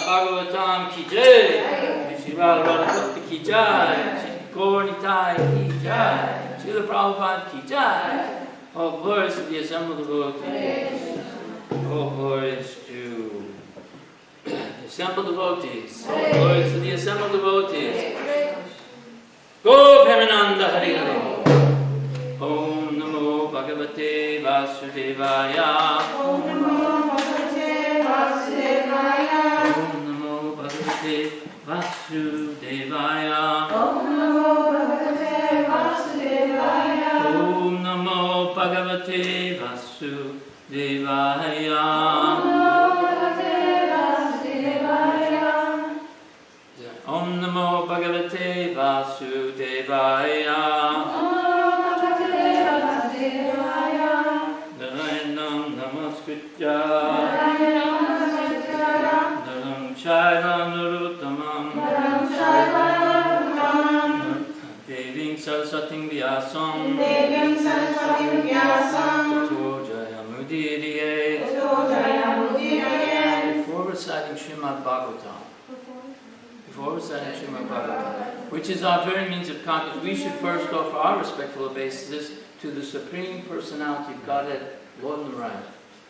Bhagavatam ki jai, Srimad Bhagavatam ki jai, Gaur Nitai ki jai, Srila Prabhupada ki jai. All glories to the assembled devotees. All glories to the assembled devotees. All glories to the assembled devotees. Go Premananda Hari Hari. Om Namo Bhagavate Vasudevaya. Om Namo Bhagavate Vasudevaya. Om Namo Bhagavate Vasudevaya. Om Namo Bhagavate Vasudevaya. Om Namo Bhagavate Vasudevaya. Om Namo Bhagavate Vasudevaya. Naranam Namaskritya Naram Chaiva Naruttamam Devim Saraswatim Vyasam Tato Jayamudiriye. Before reciting Srimad Bhagavatam, which is our very means of contact, we should first offer our respectful obeisances to the Supreme Personality of Godhead, Lord Narayan,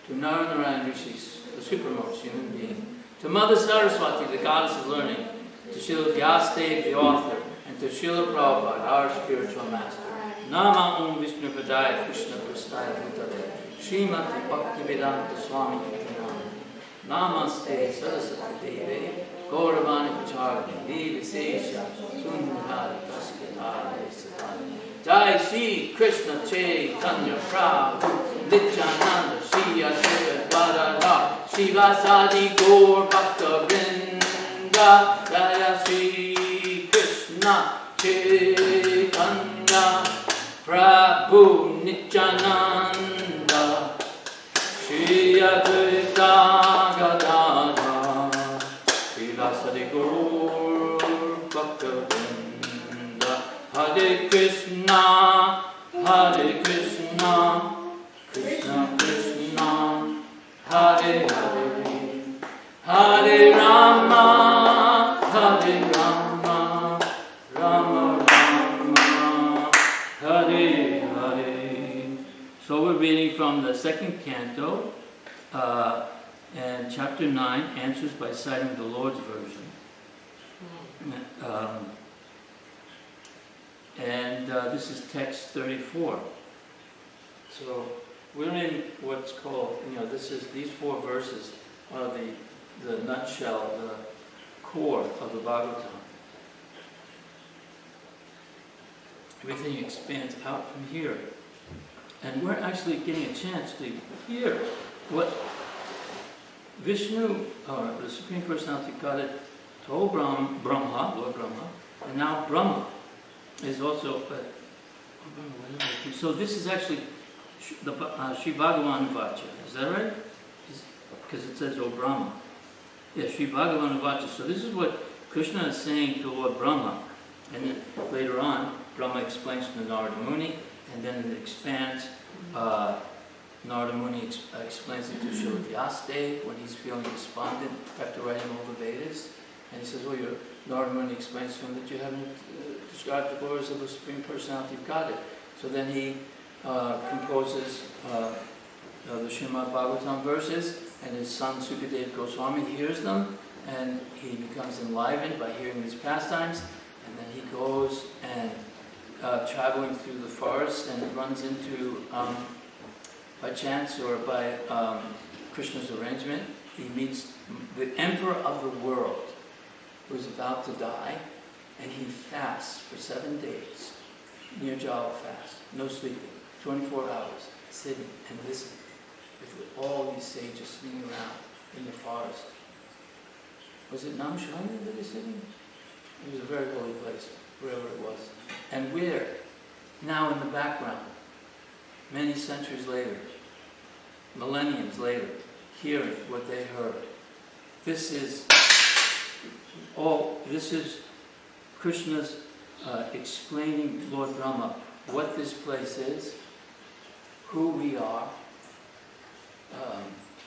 to Narayan Rishis, the supremmost human being, to Mother Saraswati, the goddess of learning, to Srila Vyasadeva, the author, and to Srila Prabhupada, our spiritual master. Nama Om Vishnu Padaya Krishna Prastaya Bhutale Srimati Bhaktivedanta Swami Namaste. Namaste Saraswati Devi Gauravani Pacharani Devi Sesha Sundari Kaskatari Satani. Jai Shri Krishna Chaitanya Prabhu Nityananda Shri Ashika Dwadara Shivasadi Gaur Bhakta Vrinda. Jai Shri Krishna Chaitanya Prabhu Nityananda, Shri Advaita Gadadhar, Srivasadi Gaur Bhaktivinoda, Hare Krishna, Krishna Krishna, Hare Hare, Hare Rama, Rama Rama, Hare Hare. So we're reading from the second canto, and chapter 9, answers by citing the Lord's version. This is text 34. So we're in what's called, these 4 verses are the nutshell, the core of the Bhagavatam. Everything expands out from here. And we're actually getting a chance to hear what Vishnu, or the Supreme Personality of Godhead, told Brahma, Lord Brahma, and now Brahma is also. So this is actually the Sri Bhagavan Vacha. Is that right? Because it says, O Brahma. Yeah, Sri Bhagavan Vacha. So this is what Krishna is saying to Lord Brahma. And then later on, Brahma explains to Narada Muni, and then it expands. Narada Muni explains it to Srila Vyasadeva when he's feeling despondent after writing all the Vedas. And he says, Narada Muni explains to him that you haven't described the glories of the Supreme Personality of Godhead. So then he composes the Srimad Bhagavatam verses, and his son Sukadeva Goswami hears them, and he becomes enlivened by hearing these pastimes, and then he goes and traveling through the forest and runs into, by chance or by Krishna's arrangement, he meets the emperor of the world who is about to die, and he fasts for 7 days, Nirjala fast, no sleeping, 24 hours, sitting and listening with all these sages sitting around in the forest. Was it Namshani that he's sitting? It was a very holy place, wherever it was. And we're now in the background, many centuries later, millenniums later, hearing what they heard. This is Krishna's explaining Lord Brahma what this place is, who we are,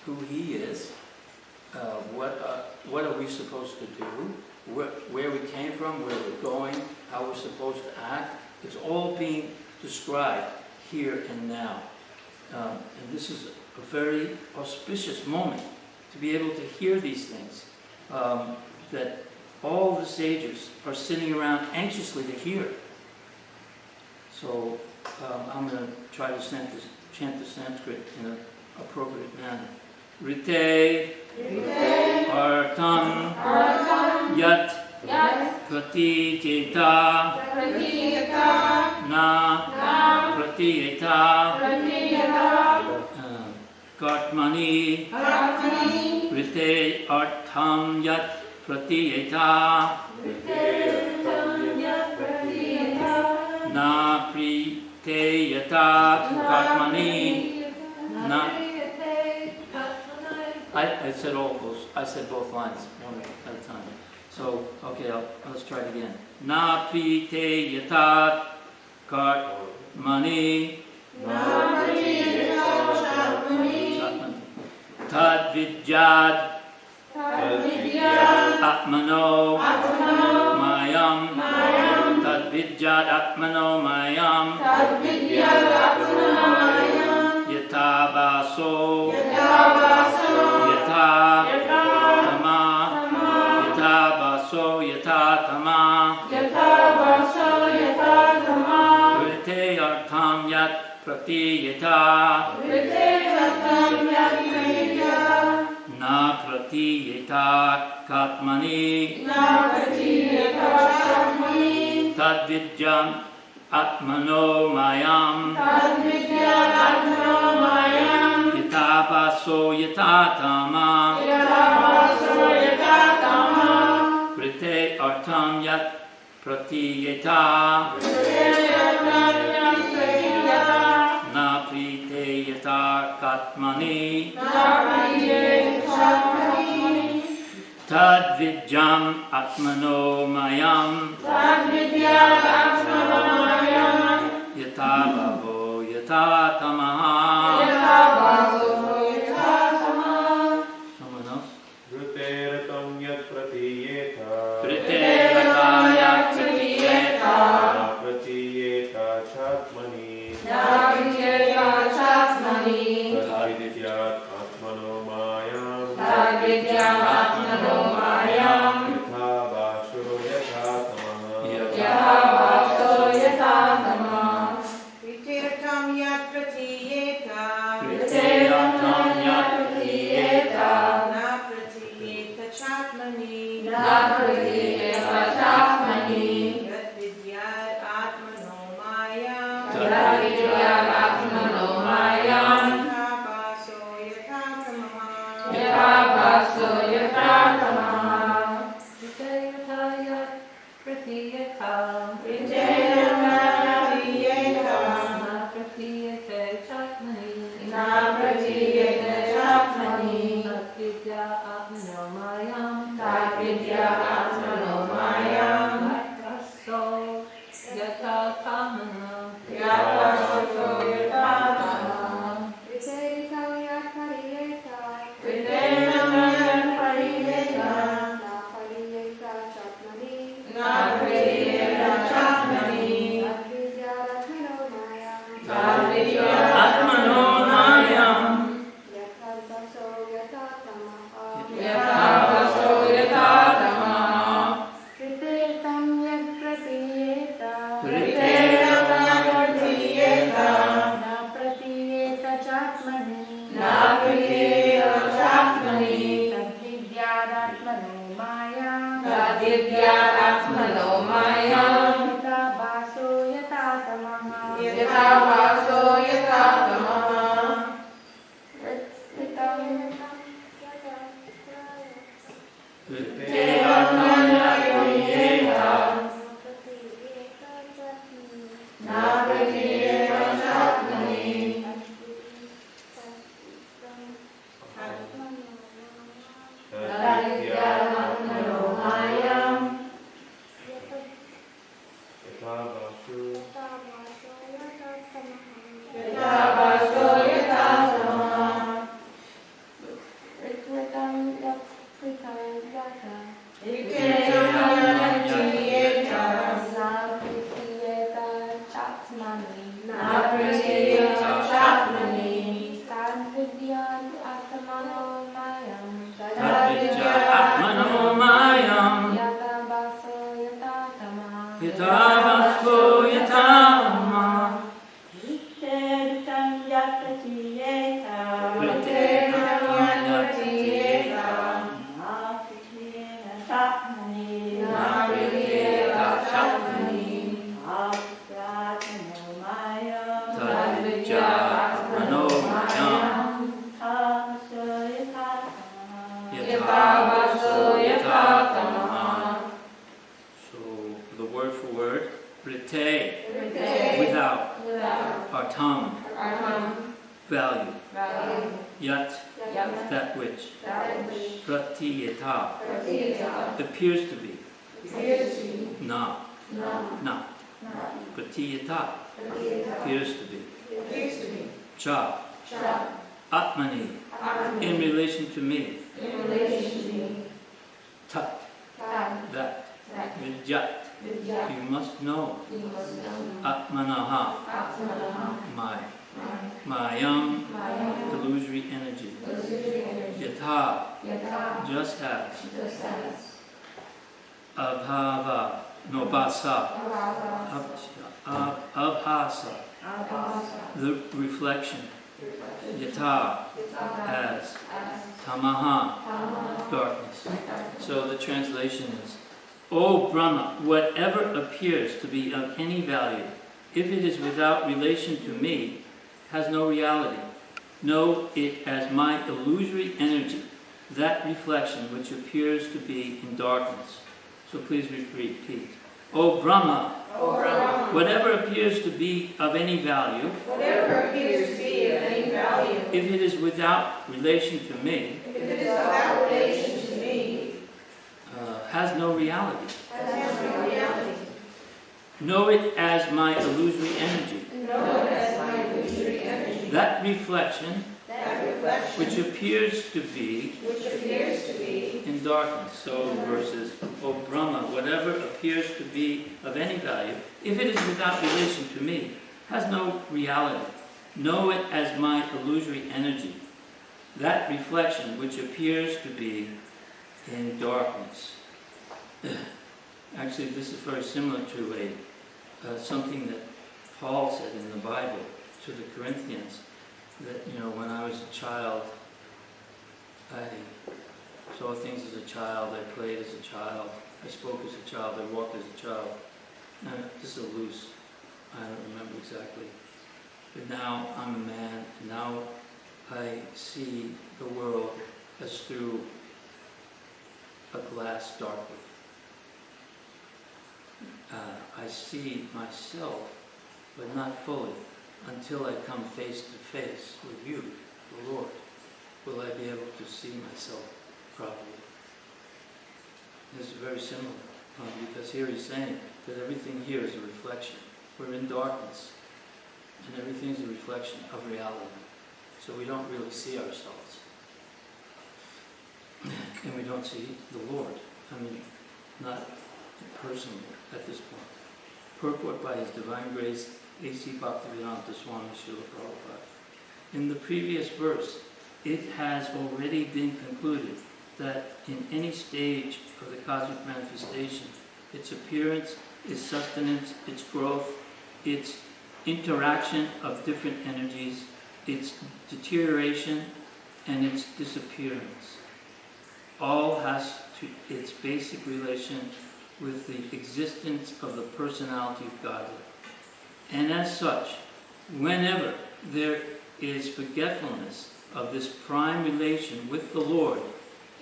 who he is, what are we supposed to do, where we came from, where we're going, how we're supposed to act. It's all being described here and now. And this is a very auspicious moment to be able to hear these things that all the sages are sitting around anxiously to hear. So I'm going to try to chant the Sanskrit in an appropriate manner. Rite Artam Yat Pratijeta Na Pratijeta Kartmani Rite Artam Yat Pratijeta Na Pratijeta Kartmani Na. I said all those. I said both lines one at a time. So okay, let's try it again. Na prite yatat karmani tad vidyad atmano mayam tad vidyad atmano mayam yatabaso Yatama Yatabaso Yatatama Vrite Artam Yat Pratiyata Na Pratiyata Katmani Tad Vidyam Atmano Mayam Yatabaso Yatatama Vrite Artam Yat Pratiyata Atmani Tad Vidyam Atmano Mayam Yata Bhavo Yata Tamaha. Someone else? Vruteratam yat pratiyeta pratiyeta chatmani tadvidyat atmano mayam yatha vasho yatha tamaha. Vruteratam yat pratiyeta na pratiyeta chatmani yat vidyat atmano mayam yatha vaso yatha tamaha. Appears to be. Not. Pratiyata. Appears to be. Cha. Atmani. In relation to me. Tat. That. Vidyat. You must know. Atmanaha. My. Mayam. Illusory energy. Yatha. Just as. Abhava. No, basa. Abhasa. The reflection. Yatha. As. Tamaha. Darkness. So the translation is, O Brahma, whatever appears to be of any value, if it is without relation to me, has no reality. Know it as my illusory energy, that reflection which appears to be in darkness. So please repeat. O Brahma, whatever appears to be of any value, any value. If it is without relation to me, If it is without relation to me, has no reality. has no reality. Know it as my illusory energy. Know it as my illusory energy. That reflection, That reflection, which appears to be in darkness. So verses, O Brahma, whatever appears to be of any value, if it is without relation to me, has no reality. Know it as my illusory energy. That reflection which appears to be in darkness. Actually, this is very similar to something that Paul said in the Bible to the Corinthians, that, when I was a child, I saw things as a child, I played as a child, I spoke as a child, I walked as a child. Now, this is a loose, I don't remember exactly. But now I'm a man, and now I see the world as through a glass darkly. I see myself, but not fully, until I come face to face with you, the Lord. Will I be able to see myself properly? This is very similar, because here he's saying that everything here is a reflection. We're in darkness, and everything is a reflection of reality. So we don't really see ourselves. And we don't see the Lord. Not personally at this point. Purport by His Divine Grace, A.C. Bhaktivedanta Swami Srila Prabhupada. In the previous verse, it has already been concluded that in any stage of the cosmic manifestation, its appearance, its sustenance, its growth, its interaction of different energies, its deterioration, and its disappearance, all has its basic relation with the existence of the personality of Godhead. And as such, whenever there is forgetfulness of this prime relation with the Lord,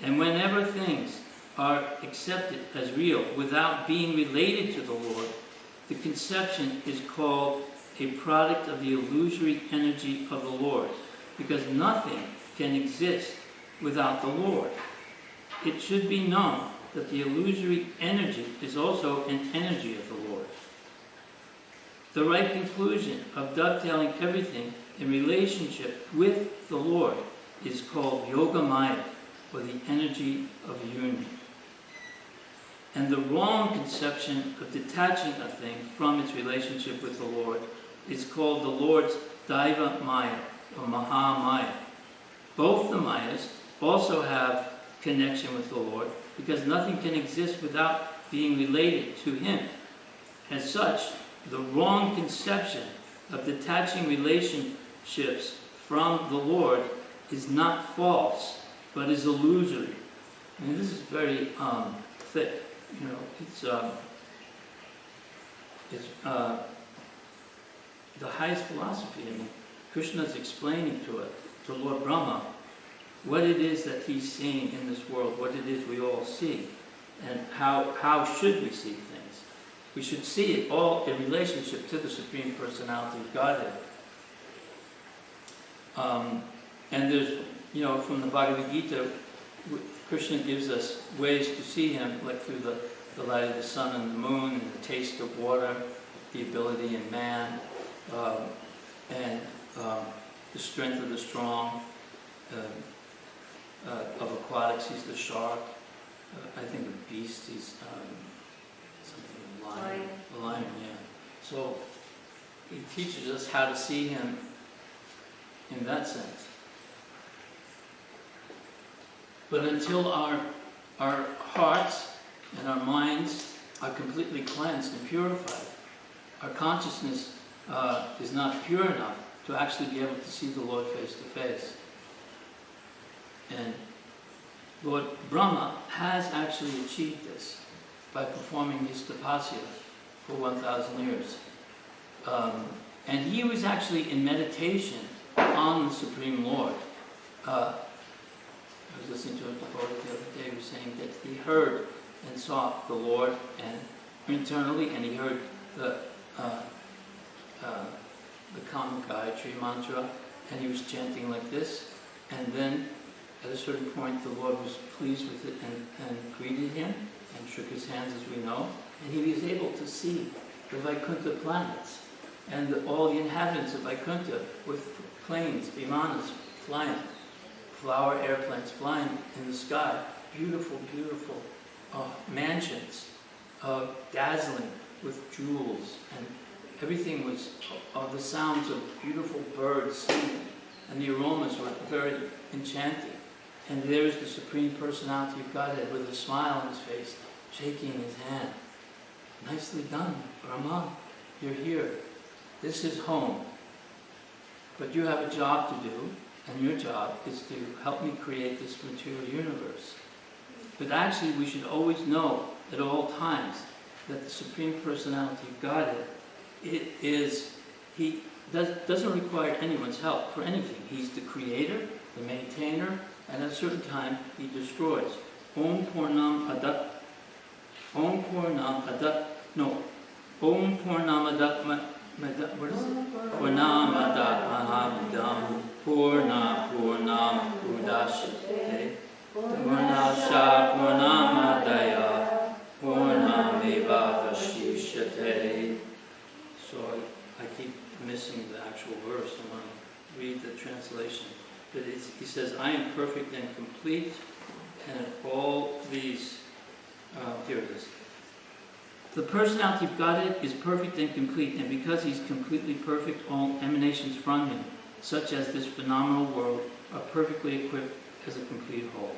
and whenever things are accepted as real without being related to the Lord, the conception is called a product of the illusory energy of the Lord, because nothing can exist without the Lord. It should be known that the illusory energy is also an energy of the Lord. The right conclusion of dovetailing everything in relationship with the Lord is called Yoga Maya, or the energy of union. And the wrong conception of detaching a thing from its relationship with the Lord is called the Lord's Daiva Maya, or Maha Maya. Both the Mayas also have connection with the Lord, because nothing can exist without being related to Him. As such, the wrong conception of detaching relationships from the Lord is not false, but is illusory. This is very thick. It's the highest philosophy. Krishna is explaining to Lord Brahma, what it is that he's seeing in this world, what it is we all see, and how should we see things. We should see it all in relationship to the Supreme Personality of Godhead. And there's, from the Bhagavad Gita, Krishna gives us ways to see Him, like through the light of the sun and the moon, and the taste of water, the ability in man, and the strength of the strong. Of aquatics, he's the shark. I think of beast, he's something lion. The lion, yeah. So he teaches us how to see Him in that sense. But until our hearts and our minds are completely cleansed and purified, our consciousness is not pure enough to actually be able to see the Lord face to face. And Lord Brahma has actually achieved this by performing his tapasya for 1,000 years. And he was actually in meditation on the Supreme Lord. I was listening to it before the other day. He was saying that he heard and saw the Lord and internally, and he heard the Kama Gayatri mantra, and he was chanting like this, and then at a certain point the Lord was pleased with it and greeted him and shook his hands, as we know, and he was able to see the Vaikuntha planets and all the inhabitants of Vaikuntha with planes, vimanas, flying, flower airplanes flying in the sky, beautiful, beautiful mansions, dazzling with jewels, and everything was the sounds of beautiful birds singing, and the aromas were very enchanting. And there's the Supreme Personality of Godhead with a smile on his face, shaking his hand. Nicely done, Brahma. You're here. This is home. But you have a job to do, and your job is to help me create this material universe. But actually, we should always know at all times that the Supreme Personality of Godhead, he doesn't require anyone's help for anything. He's the creator, the maintainer, and at a certain time, he destroys. Om Purnam Adat what is it? Purnamadat Mahamidam Purnam Purnashyate Purnasya Purnamadaya Purnameva Vashishyate. So I keep missing the actual verse. I'm going to read the translation. But he says, I am perfect and complete, and all these, here it is. The personality of Godhead is perfect and complete, and because he's completely perfect, all emanations from him, such as this phenomenal world, are perfectly equipped as a complete whole.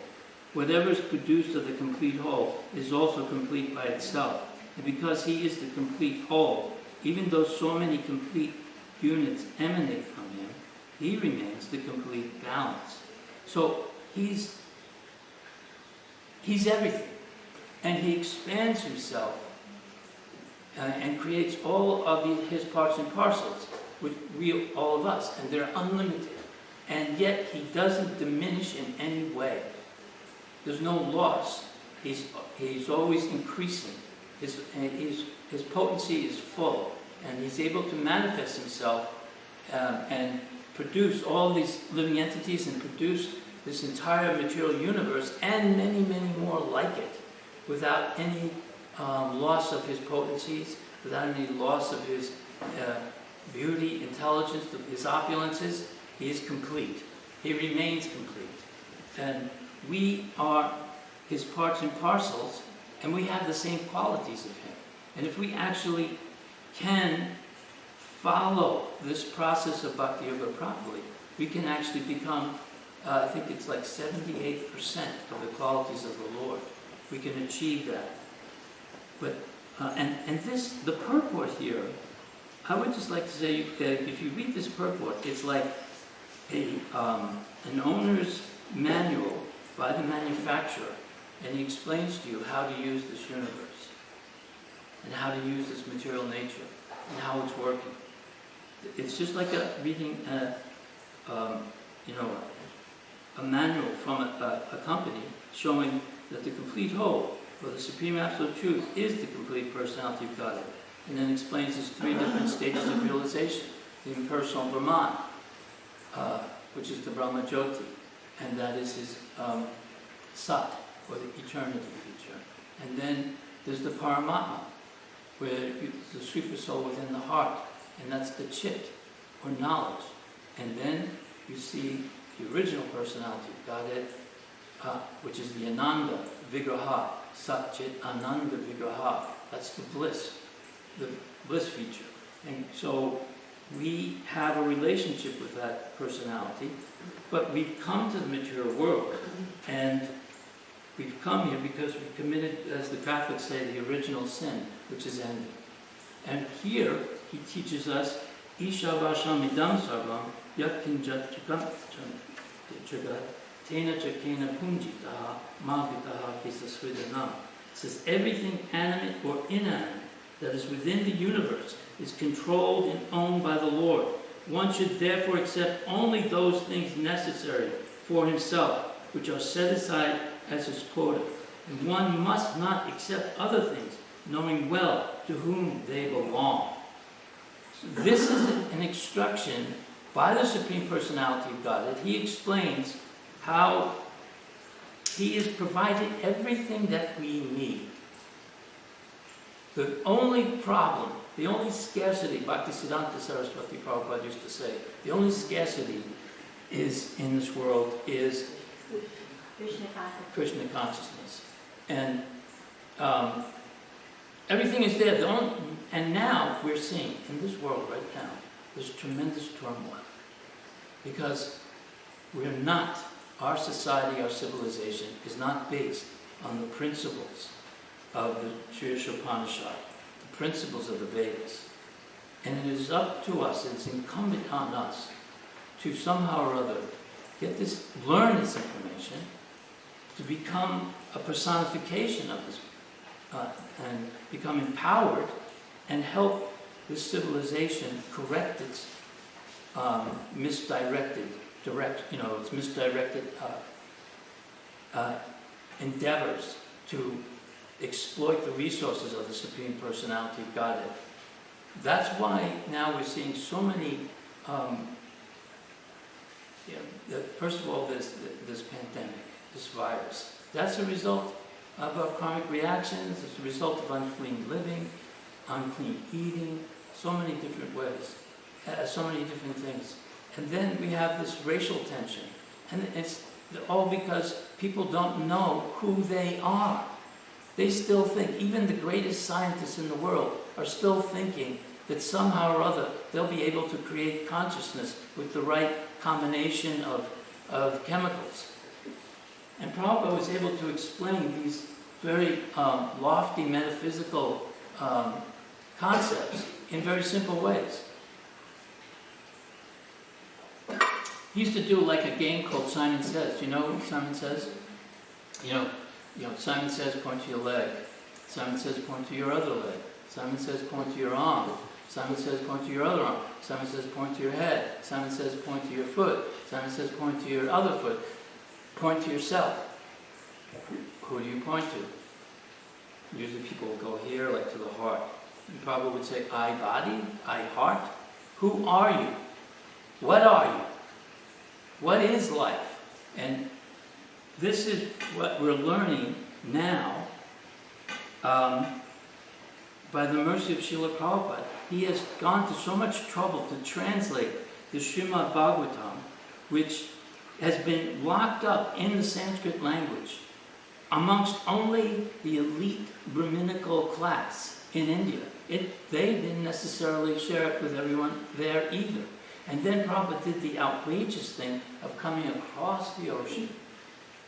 Whatever is produced of the complete whole is also complete by itself, and because he is the complete whole, even though so many complete units emanate from him, he remains the complete balance. So he's everything, and he expands himself and creates all of his parts and parcels, with all of us, and they're unlimited. And yet he doesn't diminish in any way. There's no loss. He's always increasing. His potency is full, and he's able to manifest himself and produce all these living entities and produce this entire material universe and many, many more like it without any loss of his potencies, without any loss of his beauty, intelligence, his opulences. He is complete. He remains complete. And we are his parts and parcels, and we have the same qualities of him. And if we actually can follow this process of Bhakti Yoga properly, we can actually become, I think it's like 78% of the qualities of the Lord. We can achieve that. But and this, the purport here, I would just like to say that if you read this purport, it's like an owner's manual by the manufacturer, and he explains to you how to use this universe and how to use this material nature and how it's working. It's just like reading a manual from a company showing that the complete whole, or the Supreme Absolute Truth, is the complete personality of Godhead. And then explains his three different stages of realization. The impersonal Brahman, which is the Brahma Jyoti, and that is his Sat, or the eternity feature. And then there's the Paramatma, where the super soul within the heart, and that's the Chit, or knowledge. And then you see the original personality of Godhead, which is the Ananda Vigraha, Sat Chit Ananda Vigraha. That's the bliss feature. And so we have a relationship with that personality, but we've come to the material world, and we've come here because we've committed, as the Catholics say, the original sin, which is envy. And here he teaches us, Isha Vasham Idam Sarvam Yakinjat Jagat Tena Chakena Punjitaha Magitaha Kisasvidanam. It says everything animate or inanimate that is within the universe is controlled and owned by the Lord. One should therefore accept only those things necessary for himself, which are set aside as his quota. And one must not accept other things, knowing well to whom they belong. So this is an instruction by the Supreme Personality of Godhead. He explains how He has provided everything that we need. The only problem, the only scarcity, Bhaktisiddhanta Saraswati Prabhupada used to say, the only scarcity is in this world is Krishna consciousness. And everything is there. And now we're seeing in this world right now, there's tremendous turmoil. Because we're not, our society, our civilization is not based on the principles of the Upanishad, the principles of the Vedas. And it is up to us, it's incumbent on us to somehow or other learn this information, to become a personification of this, and become empowered and help this civilization correct its misdirected endeavors to exploit the resources of the Supreme Personality of Godhead. That's why now we're seeing so many. First of all, this pandemic, this virus. That's a result of our karmic reactions. It's a result of unclean living, unclean eating, so many different ways, so many different things. And then we have this racial tension. And it's all because people don't know who they are. They still think, even the greatest scientists in the world are still thinking that somehow or other they'll be able to create consciousness with the right combination of chemicals. And Prabhupada was able to explain these very lofty metaphysical concepts in very simple ways. He used to do like a game called Simon Says. You know what Simon Says? You know, Simon Says, point to your leg. Simon Says, point to your other leg. Simon Says, point to your arm. Simon Says, point to your other arm. Simon Says, point to your head. Simon Says, point to your foot. Simon Says, point to your other foot. Point to yourself. Who do you point to? Usually people will go here, like to the heart. You probably would say, I body, I heart. Who are you? What are you? What is life? And this is what we're learning now by the mercy of Srila Prabhupada. He has gone to so much trouble to translate the Srimad Bhagavatam, which has been locked up in the Sanskrit language amongst only the elite Brahminical class in India. They didn't necessarily share it with everyone there either. And then Prabhupada did the outrageous thing of coming across the ocean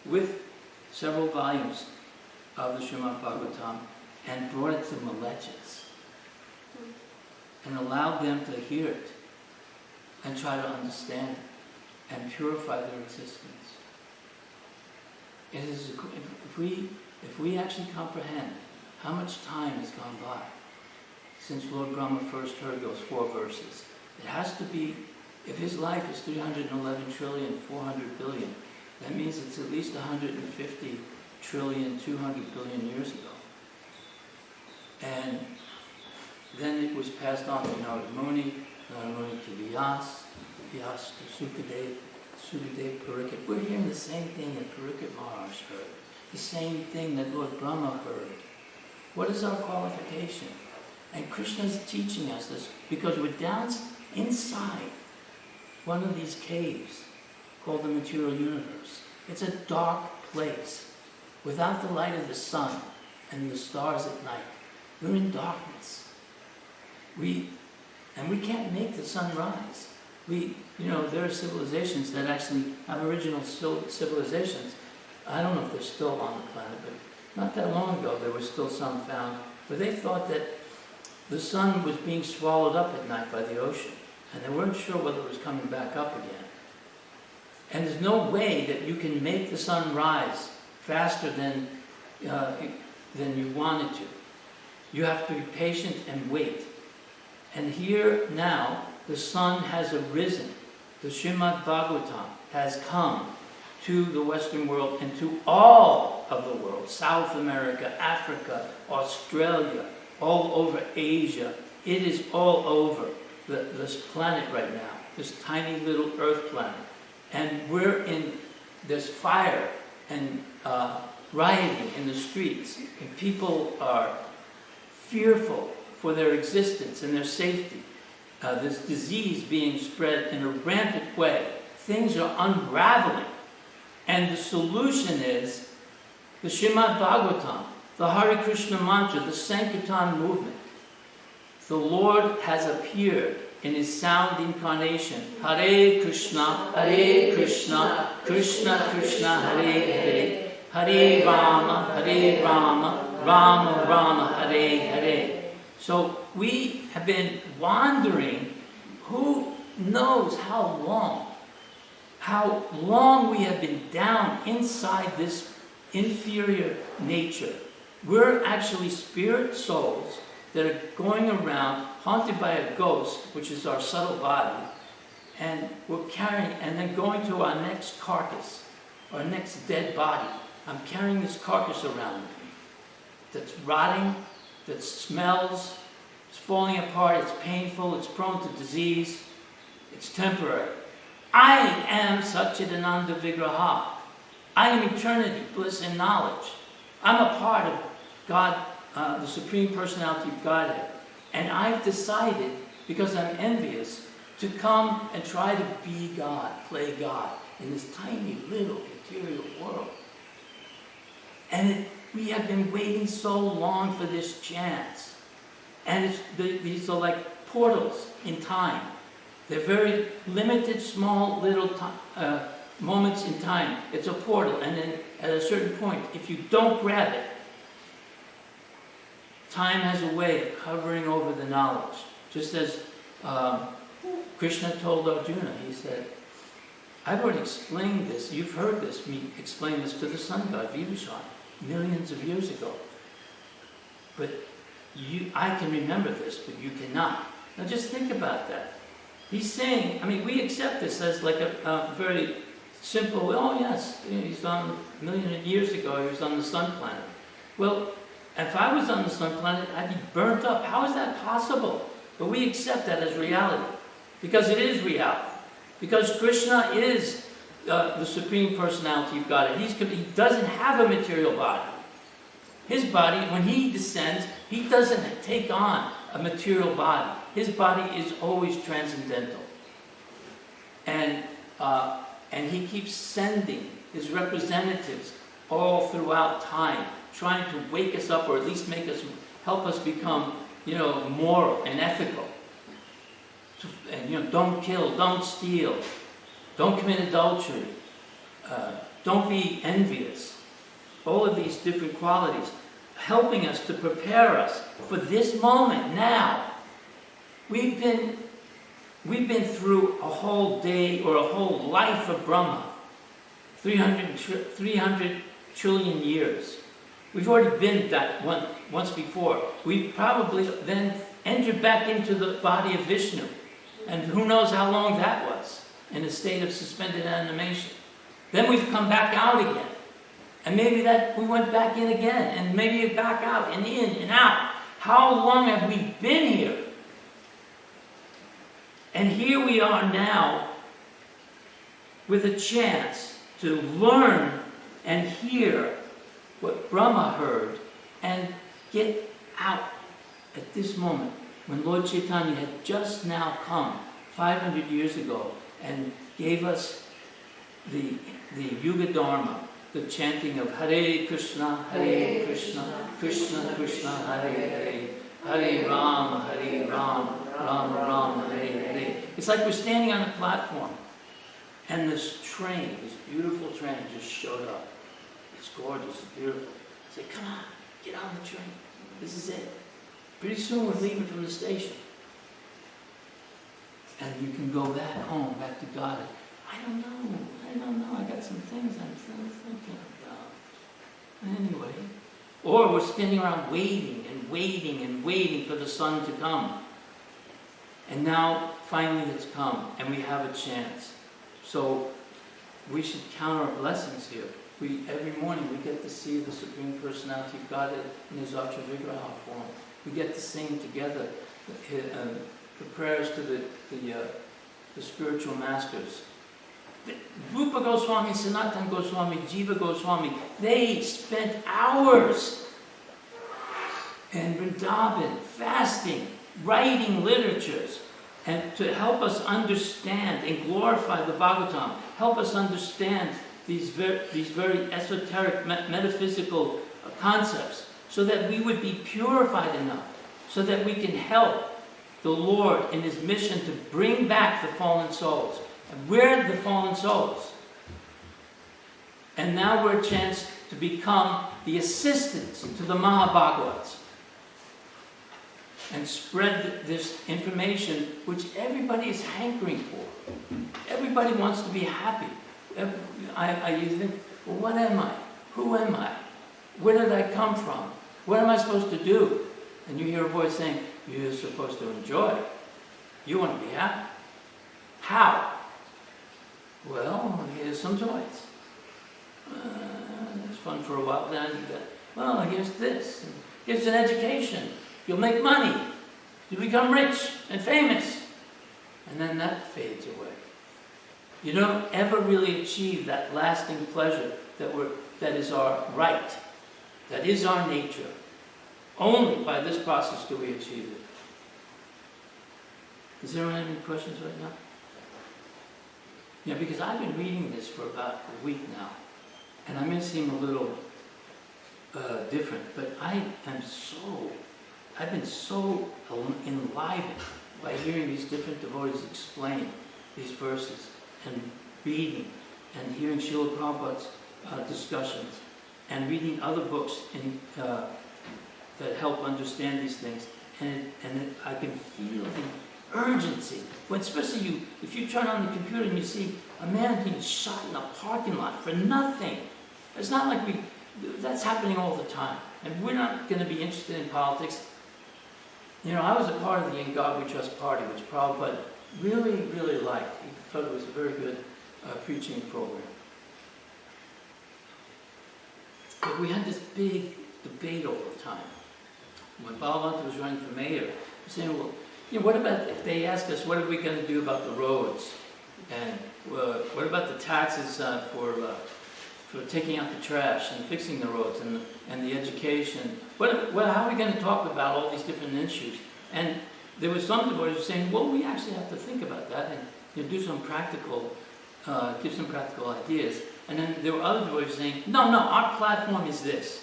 with several volumes of the Srimad Bhagavatam and brought it to Malechas and allowed them to hear it and try to understand it and purify their existence. It is, if we actually comprehend how much time has gone by since Lord Brahma first heard those 4 verses, it has to be, if his life is 311 trillion, 400 billion, that means it's at least 150 trillion, 200 billion years ago. And then it was passed on to Narada Muni to Vyas, Vyas to Sukadev, Sukadev Pariksit. We're hearing the same thing that Pariksit Maharaj heard, the same thing that Lord Brahma heard. What is our qualification? And Krishna is teaching us this because we're down inside one of these caves called the material universe. It's a dark place without the light of the sun and the stars at night. We're in darkness. We can't make the sun rise. There are civilizations that actually, Aboriginal civilizations, I don't know if they're still on the planet, but not that long ago there were still some found, where they thought that the sun was being swallowed up at night by the ocean, and they weren't sure whether it was coming back up again. And there's no way that you can make the sun rise faster than you want it to. You have to be patient and wait. And here now, the sun has arisen. The Srimad Bhagavatam has come to the Western world and to all of the world. South America, Africa, Australia, all over Asia. It is all over this planet right now. this tiny little earth planet. And there's fire and rioting in the streets. And people are fearful for their existence and their safety. This disease being spread in a rampant way. Things are unraveling. And the solution is the Srimad Bhagavatam, the Hare Krishna mantra, the Sankirtan movement. The Lord has appeared in his sound incarnation. Hare Krishna, Krishna Krishna, Hare Hare, Hare Rama, Rama Rama, Hare Hare. So we have been wandering, who knows how long we have been down inside this inferior nature. We're actually spirit souls that are going around haunted by a ghost, which is our subtle body, and we're carrying, and then going to our next carcass, our next dead body. I'm carrying this carcass around with me that's rotting, that smells, it's falling apart, it's painful, it's prone to disease, it's temporary. I am Satchidananda Vigraha. I am eternity, bliss, and knowledge. I'm a part of God, the Supreme Personality of Godhead. And I've decided, because I'm envious, to come and try to be God, play God, in this tiny little material world. And we have been waiting so long for this chance. And these are like portals in time. They're very limited, small, little moments in time. It's a portal, and then at a certain point, if you don't grab it, time has a way of covering over the knowledge. Just as Krishna told Arjuna, he said, I've already explained this, you've heard this, me explain this to the sun god, Vibhishan, millions of years ago. But I can remember this, but you cannot. Now just think about that. He's saying, I mean, we accept this as like a very simple, oh yes, he's on a million of years ago, he was on the sun planet. Well, if I was on the sun planet, I'd be burnt up. How is that possible? But we accept that as reality, because it is reality. Because Krishna is the Supreme Personality of God. He doesn't have a material body. His body, when he descends, he doesn't take on a material body. His body is always transcendental. And he keeps sending his representatives all throughout time, trying to wake us up, or at least help us become, moral and ethical. And, don't kill, don't steal, don't commit adultery, don't be envious. All of these different qualities, helping us to prepare us for this moment now. We've been through a whole day or a whole life of Brahma, 300 trillion years. We've already been that once before. We've probably then entered back into the body of Vishnu. And who knows how long that was, in a state of suspended animation. Then we've come back out again. And maybe we went back in again, and maybe back out, and in, and out. How long have we been here? And here we are now, with a chance to learn and hear what Brahma heard, and get out at this moment, when Lord Chaitanya had just now come 500 years ago and gave us the Yuga Dharma, the chanting of Hare Krishna, Krishna Krishna, Hare Hare, Hare Rama, Rama Rama, Hare Hare. It's like we're standing on a platform, and this train, this beautiful train, just showed up. It's gorgeous, it's beautiful. I say, come on, get on the train. This is it. Pretty soon we're leaving from the station. And you can go back home, back to God. I don't know. I got some things I'm still thinking about. Anyway. Or we're standing around waiting and waiting and waiting for the sun to come. And now, finally it's come, and we have a chance. So, we should count our blessings here. Every morning we get to see the Supreme Personality of Godhead in his Archa Vigraha form. We get to sing together the prayers to the the spiritual masters. Rupa Goswami, Sanatana Goswami, Jiva Goswami, they spent hours in Vrindavan fasting, writing literatures, and to help us understand and glorify the Bhagavatam, help us understand these very esoteric metaphysical concepts, so that we would be purified enough, so that we can help the Lord in His mission to bring back the fallen souls. And we're the fallen souls. And now we're a chance to become the assistants to the Mahabhagavats and spread this information which everybody is hankering for. Everybody wants to be happy. I used to think, well, what am I? Who am I? Where did I come from? What am I supposed to do? And you hear a voice saying, you're supposed to enjoy. You want to be happy. How? Well, here's some toys. It's fun for a while. Then you go, well, here's this. Here's an education. You'll make money. You'll become rich and famous. And then that fades away. You don't ever really achieve that lasting pleasure that is our right. That is our nature. Only by this process do we achieve it. Does anyone have any questions right now? Yeah, because I've been reading this for about a week now. And I may seem a little different, but I've been so enlivened by hearing these different devotees explain these verses and reading and hearing Srila Prabhupada's discussions and reading other books that help understand these things. And I can feel the urgency. When especially if you turn on the computer and you see a man being shot in a parking lot for nothing. It's not like that's happening all the time. And we're not going to be interested in politics. You know, I was a part of the In God We Trust party, which Prabhupada really, really liked. He thought it was a very good preaching program. But we had this big debate all the time. When Bhagavatam was running for mayor, he was saying, well, you know, what about if they ask us, what are we going to do about the roads? And what about the taxes for taking out the trash and fixing the roads and the education? How are we going to talk about all these different issues? And there was some devotees saying, well, we actually have to think about that and do some practical, give some practical ideas. And then there were other devotees saying, no, our platform is this.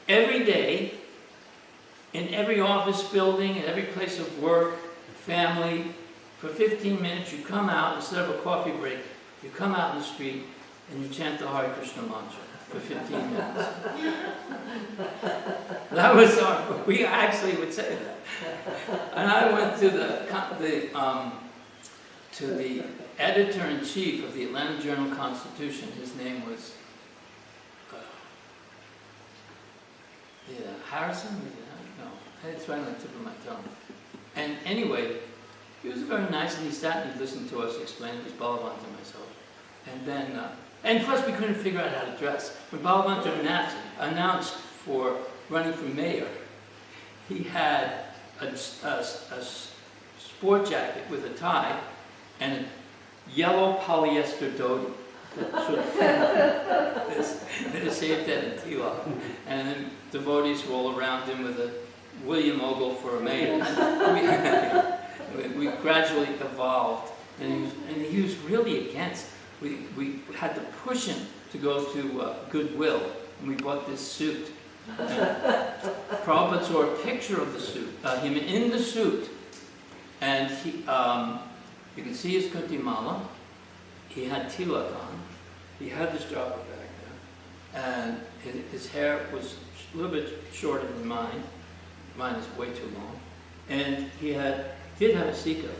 Every day, in every office building, in every place of work, family, for 15 minutes you come out, instead of a coffee break, you come out in the street and you chant the Hare Krishna mantra for 15 minutes. That was we actually would say that. And I went to the editor-in-chief of the Atlanta Journal-Constitution. His name was Harrison? No, it's right on the tip of my tongue. And anyway, he was very nice, and he sat and he listened to us explain his Bhagavatam to myself. And then, and plus we couldn't figure out how to dress. When Bhagavatam announced for running for mayor, he had a sport jacket with a tie and a yellow polyester dhoti. Sort of they saved that in Tila. And then devotees were all around him with a William Ogle for a mayor. We gradually evolved, and he was really against. We had to push him to go to Goodwill, and we bought this suit. Prabhupada saw a picture of the suit, him in the suit, and he, you can see his Kuntimala. He had tilak on. He had this japa back there, and his hair was a little bit shorter than mine. Mine is way too long, and he did have a sikha.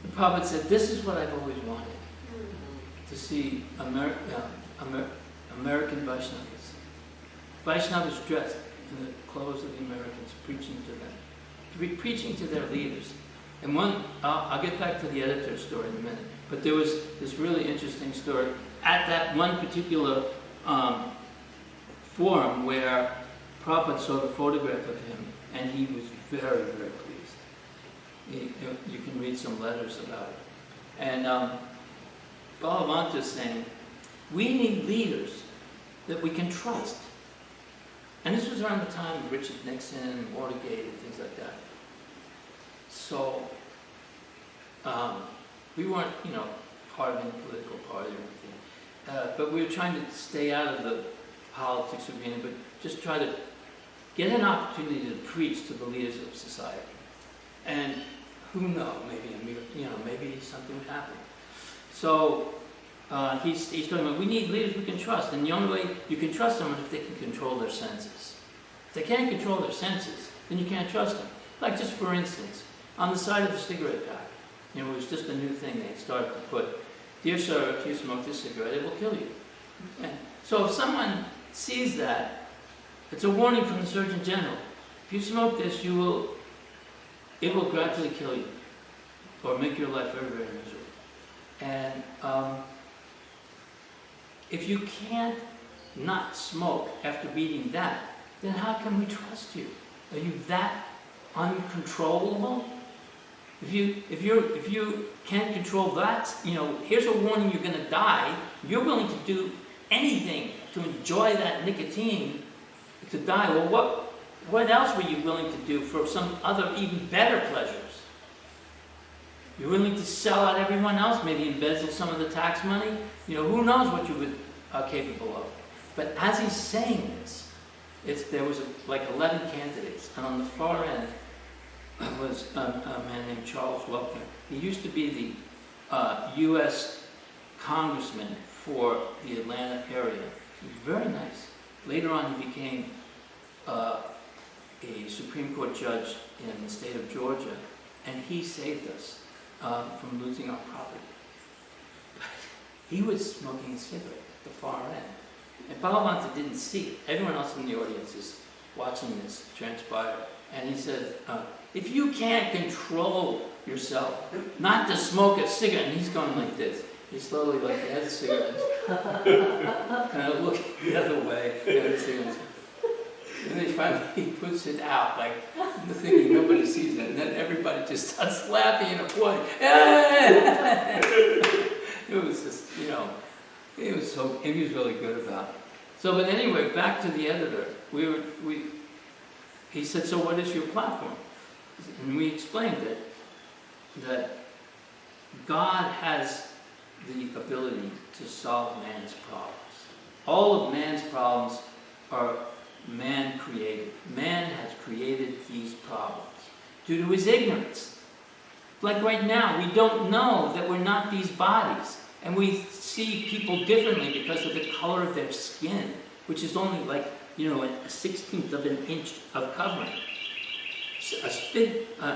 The Prabhupada said, "This is what I've always wanted, to see American Vaishnavas. Vaishnavas dressed in the clothes of the Americans, preaching to them, to be preaching to their leaders." And I'll get back to the editor's story in a minute, but there was this really interesting story at that one particular forum where Prabhupada saw the photograph of him, and he was very, very pleased. You can read some letters about it. And Bhagavatam is saying, we need leaders that we can trust. And this was around the time of Richard Nixon, Watergate, and things like that. So, we weren't, part of any political party or anything. But we were trying to stay out of the politics of being, but just try to get an opportunity to preach to the leaders of society. And who knows, maybe something would happen. So, he's talking about, we need leaders we can trust. And the only way you can trust someone is if they can control their senses. If they can't control their senses, then you can't trust them. Like, just for instance, on the side of the cigarette pack, it was just a new thing they started to put, "Dear sir, if you smoke this cigarette, it will kill you." And so if someone sees that, it's a warning from the Surgeon General. If you smoke this, it will gradually kill you, or make your life very, very miserable. And if you can't not smoke after reading that, then how can we trust you? Are you that uncontrollable? If you can't control that, here's a warning, you're going to die. You're willing to do anything to enjoy that nicotine to die. Well, what else were you willing to do for some other even better pleasures? You're willing to sell out everyone else, maybe embezzle some of the tax money. Who knows what you are capable of. But as he's saying this, there was like 11 candidates, and on the far end was a man named Charles Welker. He used to be the U.S. congressman for the Atlanta area. He was very nice. Later on, he became a Supreme Court judge in the state of Georgia, and he saved us from losing our property. But he was smoking a cigarette at the far end. And Bhagavatam didn't see it. Everyone else in the audience is watching this transpire. And he said, if you can't control yourself not to smoke a cigarette, and he's going like this. He slowly has a cigarette. And I look the other way, and the cigarette. And then finally he puts it out, like the thinking nobody sees it. And then everybody just starts laughing and applauding. It was just, he was really good about it. So, but anyway, back to the editor. He said, so what is your platform? And we explained it, that God has the ability to solve man's problems. All of man's problems are man-created. Man has created these problems due to his ignorance. Like right now, we don't know that we're not these bodies. And we see people differently because of the color of their skin, which is only like, a 1/16 of an inch of covering. A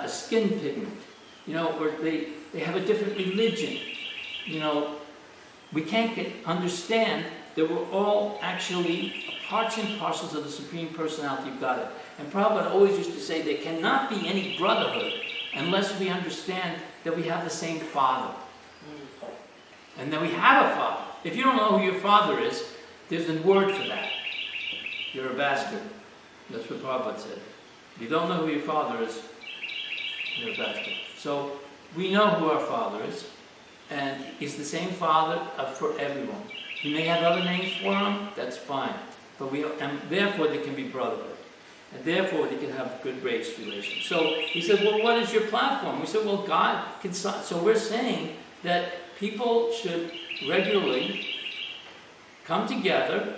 skin pigment, or they have a different religion. We can't understand that we're all actually parts and parcels of the Supreme Personality of God. And Prabhupada always used to say there cannot be any brotherhood unless we understand that we have the same Father. And that we have a Father. If you don't know who your Father is, there's a word for that. You're a bastard. That's what Prabhupada said. If you don't know who your Father is, you're a bastard. So, we know who our Father is, and He's the same Father for everyone. He may have other names for Him, that's fine. And therefore there can be brotherhood. And therefore they can have good race relations. So he said, well, what is your platform? We said, well, God can... So we're saying that people should regularly come together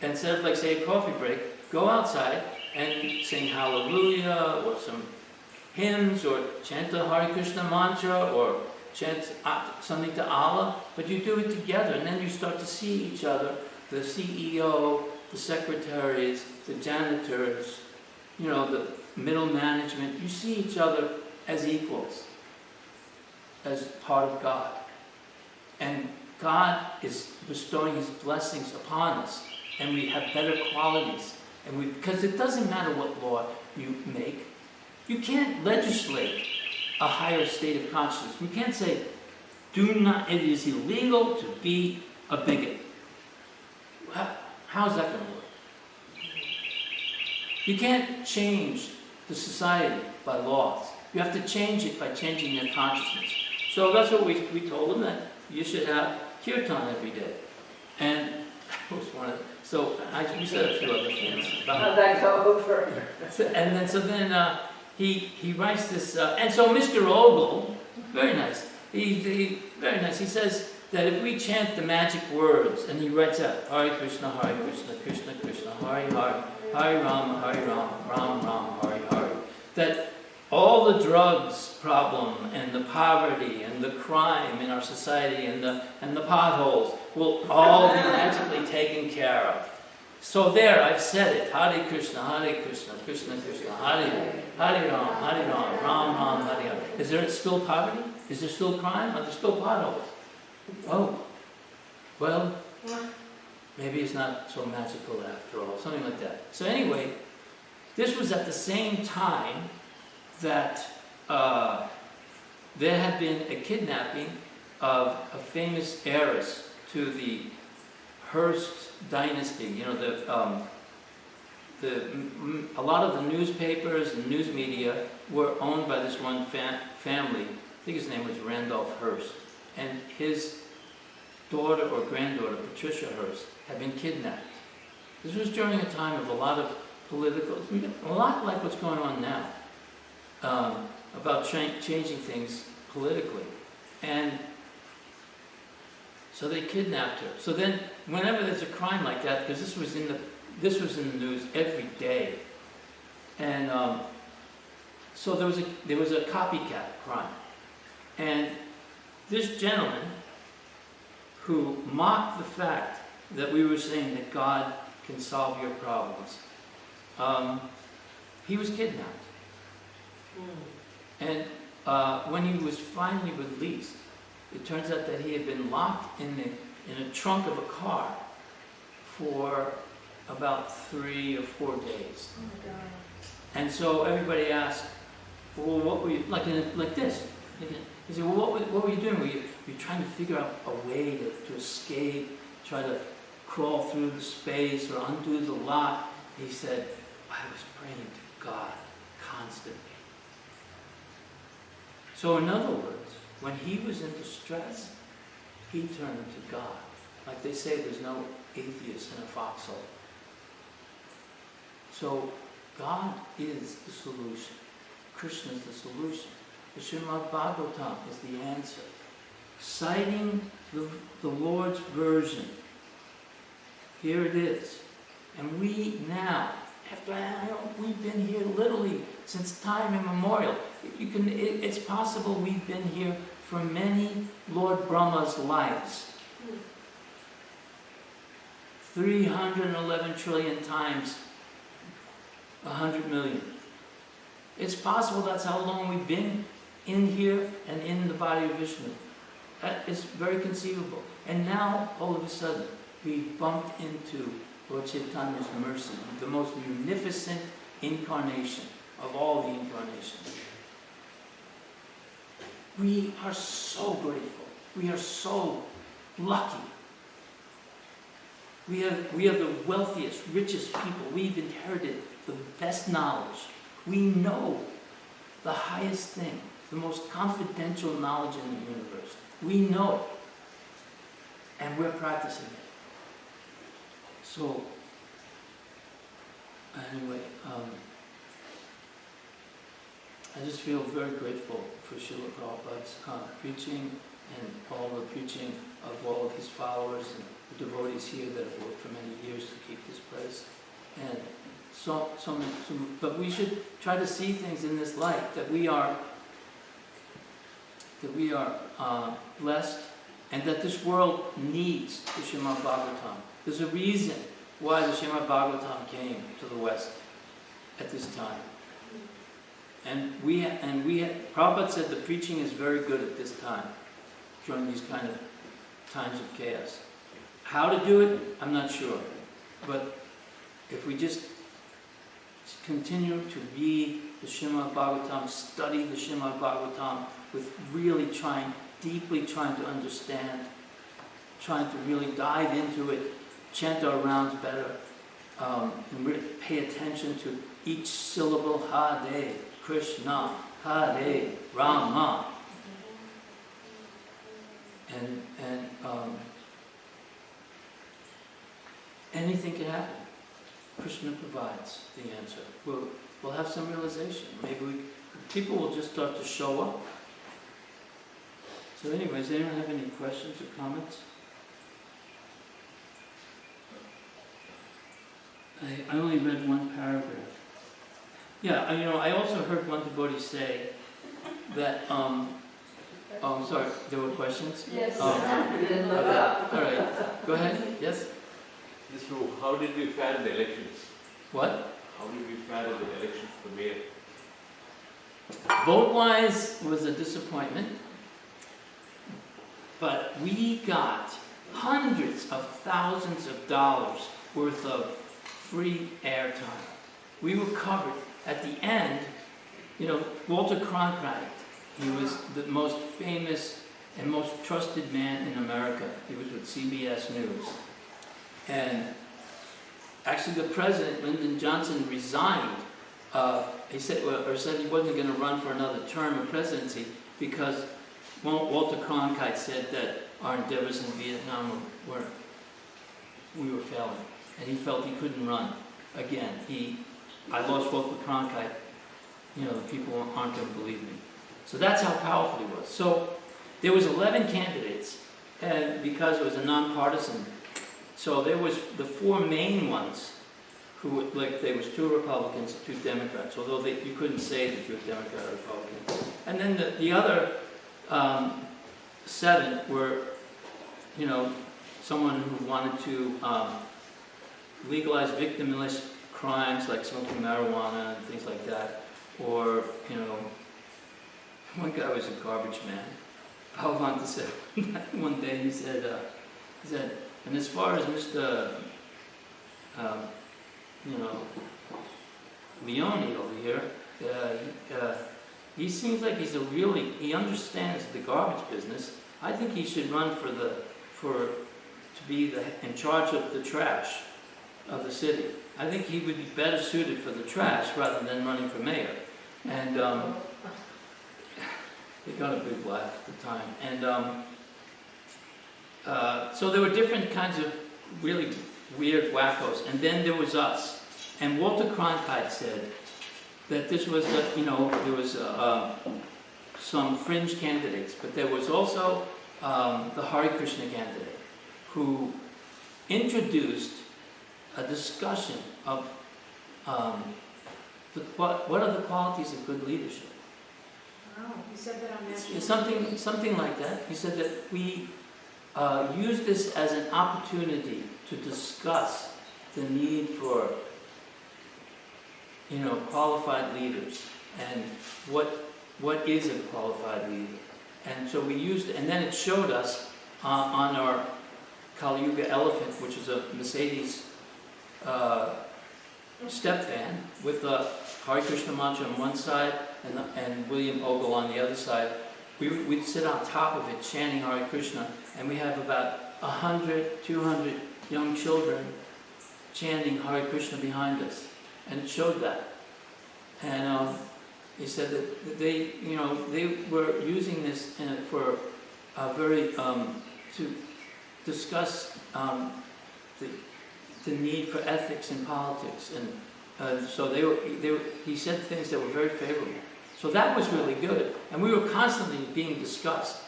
and instead of say a coffee break, go outside and sing hallelujah or some hymns or chant the Hare Krishna mantra or chant something to Allah, but you do it together and then you start to see each other, the CEO, the secretaries, the janitors, the middle management. You see each other as equals, as part of God. And God is bestowing His blessings upon us, and we have better qualities. Because it doesn't matter what law you make, you can't legislate a higher state of consciousness. You can't say, it is illegal to be a bigot. How's that going to work? You can't change the society by laws. You have to change it by changing your consciousness. So that's what we told them, that you should have kirtan every day. And we said a few other things. How'd that go over? So then he writes this, and so Mr. Ogle, very nice. He very nice. He says that if we chant the magic words, and he writes out Hare Krishna, Krishna Krishna, Hare Hare, Hare Rama, Ram Ram, Hare Hare, that all the drugs problem and the poverty and the crime in our society and the potholes will all be magically taken care of. So there, I've said it. Hare Krishna, Krishna Krishna, Hare Hare, Hare Ram, Ram, Hare Hare. Is there still poverty? Is there still crime? Are there still potholes? Oh, well, maybe it's not so magical after all. Something like that. So anyway, this was at the same time that there had been a kidnapping of a famous heiress to the Hearst dynasty. You know, a lot of the newspapers and news media were owned by this one family. I think his name was Randolph Hearst, and his daughter or granddaughter, Patricia Hearst, had been kidnapped. This was during a time of a lot of political, a lot like what's going on now, about changing things politically. And so they kidnapped her. So then, whenever there's a crime like that, because this was in the news every day, and so there was a copycat crime, and this gentleman who mocked the fact that we were saying that God can solve your problems, he was kidnapped, and when he was finally released, it turns out that he had been locked in a trunk of a car for about 3 or 4 days. Oh my God. And so everybody asked, well, what were you, like this? He said, well, what were you doing? Were you trying to figure out a way to escape, try to crawl through the space or undo the lock? He said, I was praying to God constantly. So in other words, when he was in distress, he turned to God. Like they say, there's no atheist in a foxhole. So God is the solution. Krishna is the solution. The Srimad Bhagavatam is the answer. Citing the Lord's version. Here it is. And we now, we've been here literally since time immemorial. It's possible we've been here for many Lord Brahma's lives. 311 trillion times 100 million. It's possible that's how long we've been in here and in the body of Vishnu. That is very conceivable. And now, all of a sudden, we bumped into Lord Chaitanya's mercy, the most munificent incarnation of all the incarnations. We are so grateful. We are so lucky. We are the wealthiest, richest people. We've inherited the best knowledge. We know the highest thing, the most confidential knowledge in the universe. We know it. And we're practicing it. So, anyway, I just feel very grateful for Srila Prabhupada's preaching and all the preaching of all of his followers and the devotees here that have worked for many years to keep this place. And but we should try to see things in this light, that we are blessed, and that this world needs the Srimad Bhagavatam. There's a reason why the Srimad Bhagavatam came to the West at this time. And Prabhupada said the preaching is very good at this time, during these kind of times of chaos. How to do it, I'm not sure. But if we just continue to read the Srimad Bhagavatam, study the Srimad Bhagavatam with really deeply trying to understand, trying to really dive into it, chant our rounds better, and really pay attention to each syllable, Hare Krishna, Hare Rama. And anything can happen. Krishna provides the answer. We'll have some realization. Maybe people will just start to show up. So anyways, anyone have any questions or comments? I only read one paragraph. Yeah, I also heard one devotee say that, I'm sorry, there were questions? Yes. Oh. You didn't look up. All right, go ahead, yes? This Prabhu, how did we fare in the elections? What? How did we fare in the elections for mayor? Vote-wise was a disappointment, but we got hundreds of thousands of dollars worth of free airtime. We were covered. At the end, Walter Cronkite, he was the most famous and most trusted man in America. He was with CBS News. And actually the president, Lyndon Johnson, resigned. He said he wasn't going to run for another term of presidency because Walter Cronkite said that our endeavors in Vietnam we were failing. And he felt he couldn't run again. I lost Walter Cronkite. The people aren't going to believe me. So that's how powerful he was. So there was 11 candidates, and because it was a nonpartisan, so there was the four main ones who, there was two Republicans and two Democrats, although you couldn't say that you were Democrat or Republican. And then the other 7 were, someone who wanted to legalize victimless crimes like smoking marijuana and things like that, or one guy was a garbage man. Bhagavatam said one day he said, and as far as Mr. Leone over here, he seems like he understands the garbage business. I think he should run to be in charge of the trash of the city. I think he would be better suited for the trash rather than running for mayor. And he got a big laugh at the time. And so there were different kinds of really weird wackos. And then there was us. And Walter Cronkite said that this was, there was some fringe candidates, but there was also the Hare Krishna candidate who introduced a discussion of what are the qualities of good leadership. Oh, you said that on national. Something like that. He said that we use this as an opportunity to discuss the need for qualified leaders and what is a qualified leader. And so we used, and then it showed us on our Kali Yuga elephant, which is a Mercedes step van with the Hare Krishna mantra on one side and William Ogle on the other side. We'd sit on top of it chanting Hare Krishna, and we have about 100, 200 young children chanting Hare Krishna behind us, and it showed that. And he said that they were using this for very to discuss the need for ethics in politics, and so he said things that were very favorable. So that was really good, and we were constantly being discussed.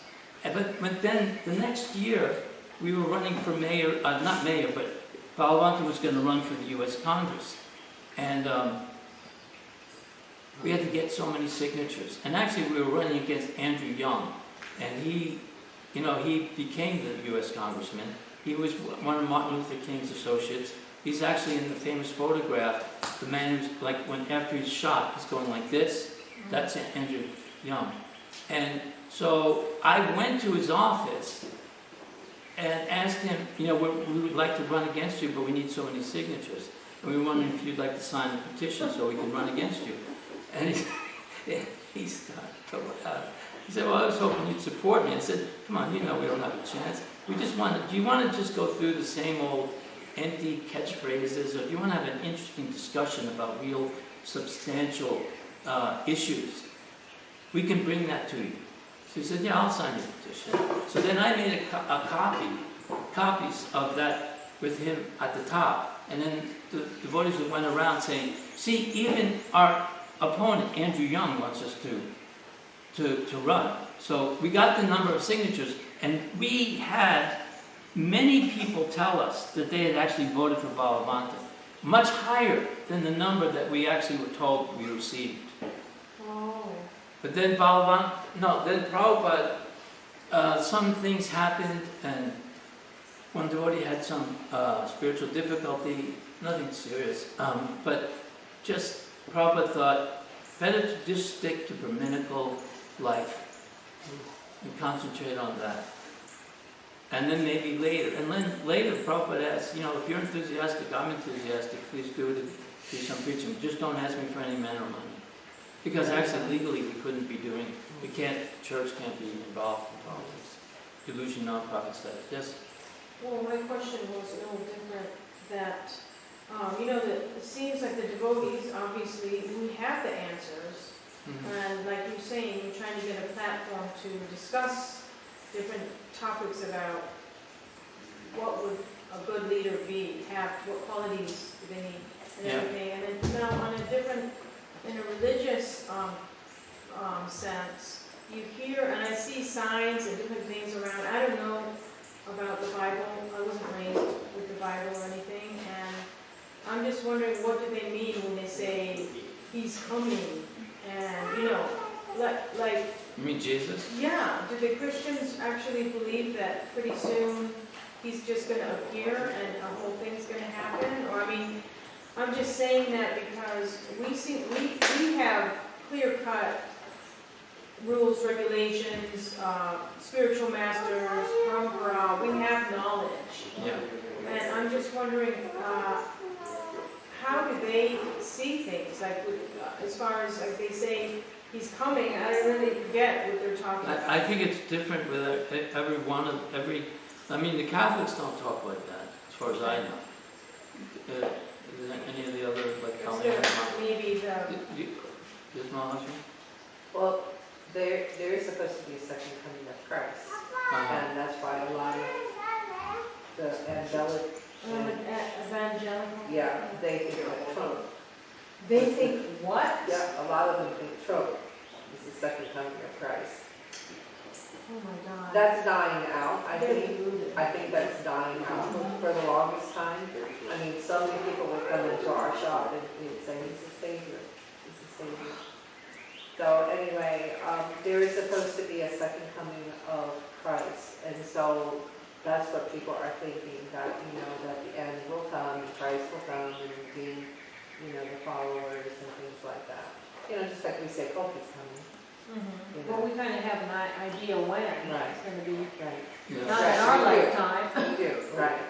But then the next year we were running for mayor, not mayor, but Talavana was going to run for the U.S. Congress, and we had to get so many signatures. And actually we were running against Andrew Young, and he became the U.S. Congressman. He was one of Martin Luther King's associates. He's actually in the famous photograph, the man who's after he's shot, he's going like this. That's Andrew Young. And so I went to his office and asked him, we would like to run against you, but we need so many signatures. And we were wondering if you'd like to sign the petition so we can run against you. And he started to laugh. He said, well, I was hoping you'd support me. I said, come on, we don't have a chance. Do you want to just go through the same old empty catchphrases, or do you want to have an interesting discussion about real substantial issues? we can bring that to you. So he said, yeah, I'll sign your petition. So then I made copies of that with him at the top. And then the devotees went around saying, see, even our opponent, Andrew Young, wants us to run. So we got the number of signatures, and we had many people tell us that they had actually voted for Bhagavatam, much higher than the number that we actually were told we received. Oh. But then then Prabhupada, some things happened, and one devotee had some spiritual difficulty, nothing serious, but just Prabhupada thought, better to just stick to Brahminical life and concentrate on that. And then maybe later, and then later Prabhupada asked, if you're enthusiastic, I'm enthusiastic, please do some preaching. Just don't ask me for any man or money. Because actually legally we couldn't be doing, church can't be involved in politics. Delusion, non-profit status. Yes? Well, my question was a little different, that, that it seems like the devotees, obviously, we have the answers. Mm-hmm. And like you're saying, you're trying to get a platform to discuss different topics about what would a good leader have, what qualities do they need, and everything. And then now on in a religious sense, you hear, and I see signs and different things around. I don't know about the Bible. I wasn't raised with the Bible or anything, and I'm just wondering, what do they mean when they say he's coming? And like. You mean Jesus? Yeah. Do the Christians actually believe that pretty soon he's just going to appear and a whole thing's going to happen? Or I'm just saying that because we have clear-cut rules, regulations, spiritual masters, parampara. We have knowledge. Yeah. And I'm just wondering, how do they see things? Like, as far as like they say he's coming, I don't really get what they're talking about. I think it's different with the Catholics don't talk like that, as far as I know. Any of the other, like, maybe Yes, Maharashtra? Well, there is supposed to be a second coming of Christ, and that's why a lot of the evangelical, they think of Trump. They think what? Yeah, a lot of them think Trump is the second coming of Christ. Oh my God. That's dying out. I think that's dying out for the longest time. So many people would come into our shop and we'd say, he's the Savior. He's the Savior. So anyway, there is supposed to be a second coming of Christ. And so that's what people are thinking, that, that the end will come and Christ will come and be, the followers and things like that. Just like we say, Pope is coming. Mm-hmm. Well, we kind of have an idea when it's going to be. Right. Yeah. Not in our lifetime. We do, right.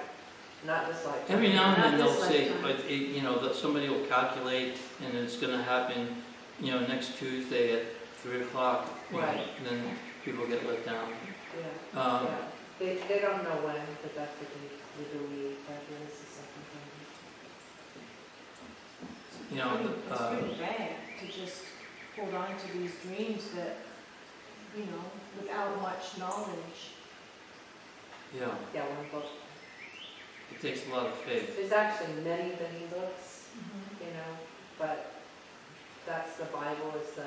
Not this lifetime. Every now and then Not they'll this say, lifetime. that somebody will calculate and it's going to happen, next Tuesday at 3 o'clock. Right. And then people get let down. Yeah. They don't know when, but that's what they believe, that there is a second coming. It's pretty bad to just hold on to these dreams that, without much knowledge. Yeah. Yeah, one book. It takes a lot of faith. There's actually many, many books, but that's the Bible is the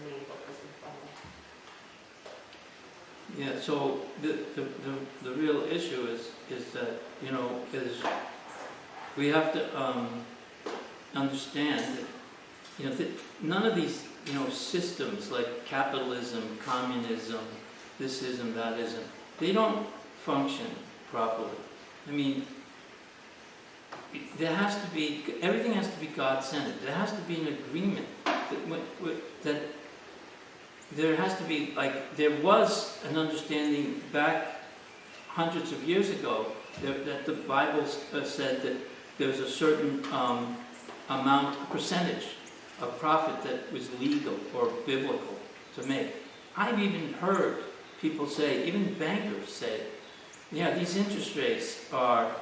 main book that we follow. Yeah, so the real issue is that, is we have to understand that, none of these, systems like capitalism, communism, thisism, thatism, they don't function properly. There has to be, everything has to be God-centered. There has to be an agreement that there has to be, there was an understanding back hundreds of years ago that the Bible said that there was a certain percentage of profit that was legal or biblical to make. I've even heard people say, even bankers say, yeah, these interest rates are